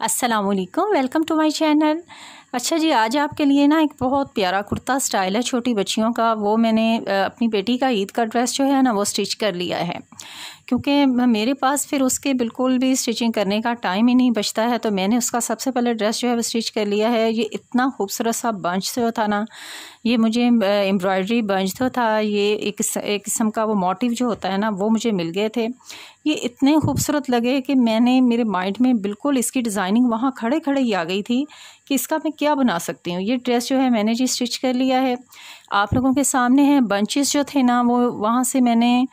अस्सलामुअलैकुम, welcome to my channel. अच्छा जी, आज आपके लिए ना एक बहुत प्यारा कुर्ता स्टाइल है छोटी बच्चियों का। वो मैंने अपनी बेटी का ईद का ड्रेस जो है ना वो स्टिच कर लिया है, क्योंकि मेरे पास फिर उसके बिल्कुल भी स्टिचिंग करने का टाइम ही नहीं बचता है। तो मैंने उसका सबसे पहले ड्रेस जो है वो स्टिच कर लिया है। ये इतना खूबसूरत सा बंच से था ना, ये मुझे एम्ब्रॉयडरी बंच तो था, ये एक किस्म का वो मोटिव जो होता है ना वो मुझे मिल गए थे। ये इतने खूबसूरत लगे कि मेरे माइंड में बिल्कुल इसकी डिज़ाइनिंग वहाँ खड़े खड़े ही आ गई थी कि इसका मैं क्या बना सकती हूँ। ये ड्रेस जो है मैंने जी स्टिच कर लिया है, आप लोगों के सामने है। बंचेस जो थे ना वो वहाँ से मैंने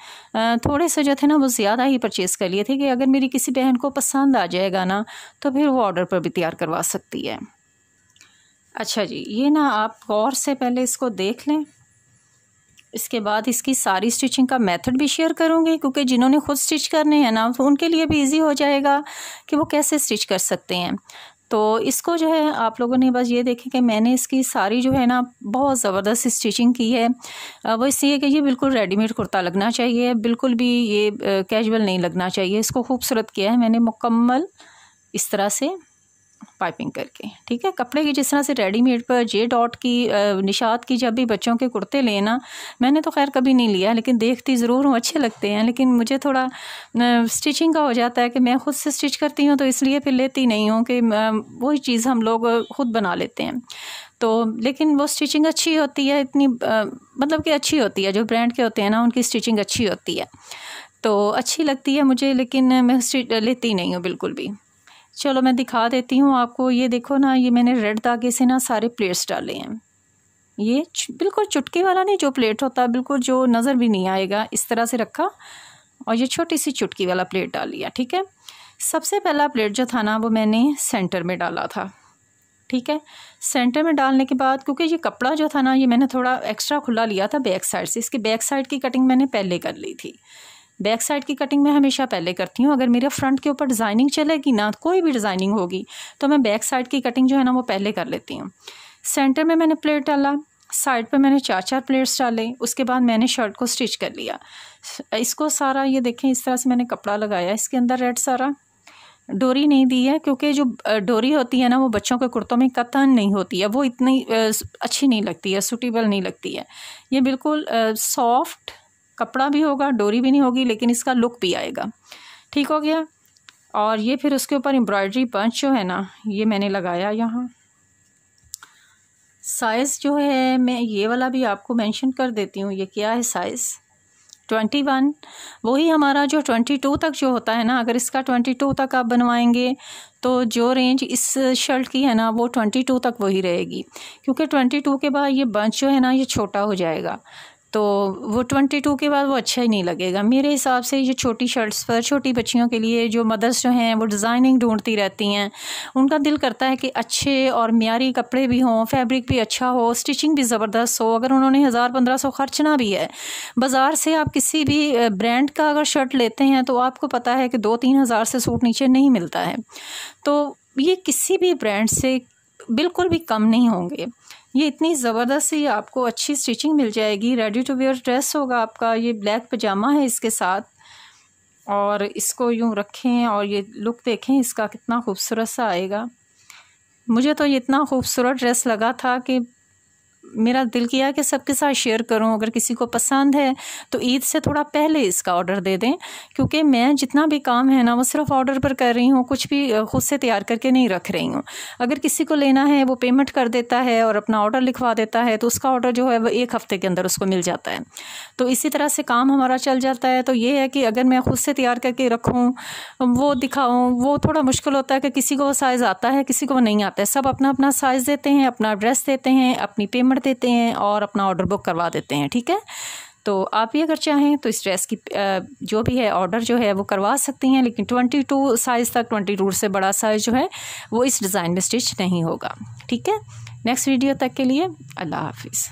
थोड़े से जो थे ना वो ज़्यादा ही परचेज़ कर लिए थे कि अगर मेरी किसी बहन को पसंद आ जाएगा ना तो फिर वो ऑर्डर पर भी तैयार करवा सकती है। अच्छा जी, ये ना आप गौर से पहले इसको देख लें, इसके बाद इसकी सारी स्टिचिंग का मेथड भी शेयर करूँगी, क्योंकि जिन्होंने खुद स्टिच करने हैं ना तो उनके लिए भी इजी हो जाएगा कि वो कैसे स्टिच कर सकते हैं। तो इसको जो है आप लोगों ने बस ये देखें कि मैंने इसकी सारी जो है ना बहुत ज़बरदस्त स्टिचिंग की है। वो इसलिए कि ये बिल्कुल रेडीमेड कुर्ता लगना चाहिए, बिल्कुल भी ये कैजुअल नहीं लगना चाहिए। इसको खूबसूरत किया है मैंने मुकम्मल इस तरह से पाइपिंग करके, ठीक है। कपड़े की जिस तरह से रेडीमेड पर जे डॉट की निशात की जब भी बच्चों के कुर्ते लेना, मैंने तो खैर कभी नहीं लिया, लेकिन देखती ज़रूर हूँ, अच्छे लगते हैं। लेकिन मुझे थोड़ा स्टिचिंग का हो जाता है कि मैं ख़ुद से स्टिच करती हूँ, तो इसलिए फिर लेती नहीं हूँ कि वही चीज़ हम लोग ख़ुद बना लेते हैं। तो लेकिन वो स्टिचिंग अच्छी होती है, इतनी मतलब कि अच्छी होती है। जो ब्रांड के होते हैं ना उनकी स्टिचिंग अच्छी होती है, तो अच्छी लगती है मुझे, लेकिन मैं लेती नहीं हूँ बिल्कुल भी। चलो मैं दिखा देती हूँ आपको। ये देखो ना, ये मैंने रेड धागे से ना सारे प्लेट्स डाले हैं। ये बिल्कुल चुटकी वाला नहीं, जो प्लेट होता है बिल्कुल जो नज़र भी नहीं आएगा, इस तरह से रखा और ये छोटी सी चुटकी वाला प्लेट डाल लिया, ठीक है। सबसे पहला प्लेट जो था ना वो मैंने सेंटर में डाला था, ठीक है। सेंटर में डालने के बाद, क्योंकि ये कपड़ा जो था ना ये मैंने थोड़ा एक्स्ट्रा खुला लिया था बैक साइड से, इसकी बैक साइड की कटिंग मैंने पहले कर ली थी। बैक साइड की कटिंग मैं हमेशा पहले करती हूँ। अगर मेरे फ्रंट के ऊपर डिज़ाइनिंग चलेगी ना, कोई भी डिज़ाइनिंग होगी, तो मैं बैक साइड की कटिंग जो है ना वो पहले कर लेती हूँ। सेंटर में मैंने प्लेट डाला, साइड पे मैंने 4-4 प्लेट्स डाले, उसके बाद मैंने शर्ट को स्टिच कर लिया। इसको सारा ये देखें इस तरह से मैंने कपड़ा लगाया, इसके अंदर रेड सारा डोरी नहीं दी है, क्योंकि जो डोरी होती है ना वो बच्चों के कुर्तों में कतन नहीं होती है, वो इतनी अच्छी नहीं लगती है, सूटेबल नहीं लगती है। ये बिल्कुल सॉफ्ट कपड़ा भी होगा, डोरी भी नहीं होगी, लेकिन इसका लुक भी आएगा, ठीक हो गया। और ये फिर उसके ऊपर एम्ब्रॉयडरी पंच जो है ना ये मैंने लगाया यहाँ। साइज़ जो है मैं ये वाला भी आपको मेंशन कर देती हूँ, ये क्या है साइज़ 21। वही हमारा जो 22 तक जो होता है ना, अगर इसका 22 तक आप बनवाएंगे तो जो रेंज इस शर्ट की है ना वो 22 तक वही रहेगी, क्योंकि 22 के बाद ये बंच जो है ना ये छोटा हो जाएगा, तो वो 22 के बाद वो अच्छा ही नहीं लगेगा मेरे हिसाब से। ये छोटी शर्ट्स पर छोटी बच्चियों के लिए, जो मदर्स जो हैं वो डिज़ाइनिंग ढूंढती रहती हैं, उनका दिल करता है कि अच्छे और म्यारी कपड़े भी हों, फैब्रिक भी अच्छा हो, स्टिचिंग भी ज़बरदस्त हो। अगर उन्होंने 1000-1500 खर्चना भी है, बाज़ार से आप किसी भी ब्रांड का अगर शर्ट लेते हैं तो आपको पता है कि 2-3 हज़ार से सूट नीचे नहीं मिलता है। तो ये किसी भी ब्रांड से बिल्कुल भी कम नहीं होंगे। ये इतनी ज़बरदस्त सी आपको अच्छी स्टिचिंग मिल जाएगी। रेडी टू वेयर ड्रेस होगा आपका। ये ब्लैक पजामा है इसके साथ, और इसको यूँ रखें और ये लुक देखें इसका कितना खूबसूरत सा आएगा। मुझे तो ये इतना खूबसूरत ड्रेस लगा था कि मेरा दिल किया कि सबके साथ शेयर करूं। अगर किसी को पसंद है तो ईद से थोड़ा पहले इसका ऑर्डर दे दें, क्योंकि मैं जितना भी काम है ना वो सिर्फ ऑर्डर पर कर रही हूँ, कुछ भी खुद से तैयार करके नहीं रख रही हूँ। अगर किसी को लेना है वो पेमेंट कर देता है और अपना ऑर्डर लिखवा देता है, तो उसका ऑर्डर जो है वो 1 हफ़्ते के अंदर उसको मिल जाता है। तो इसी तरह से काम हमारा चल जाता है। तो ये है कि अगर मैं खुद से तैयार करके रखूँ, वो दिखाऊँ, वो थोड़ा मुश्किल होता है कि किसी को वो साइज़ आता है, किसी को वो नहीं आता है। सब अपना अपना साइज़ देते हैं, अपना एड्रेस देते हैं, अपनी पेमेंट देते हैं और अपना ऑर्डर बुक करवा देते हैं, ठीक है। तो आप भी अगर चाहें तो इस ड्रेस की जो भी है ऑर्डर जो है वो करवा सकती हैं, लेकिन 22 साइज़ तक, 22 से बड़ा साइज़ जो है वो इस डिज़ाइन में स्टिच नहीं होगा, ठीक है। नेक्स्ट वीडियो तक के लिए अल्लाह हाफिज़।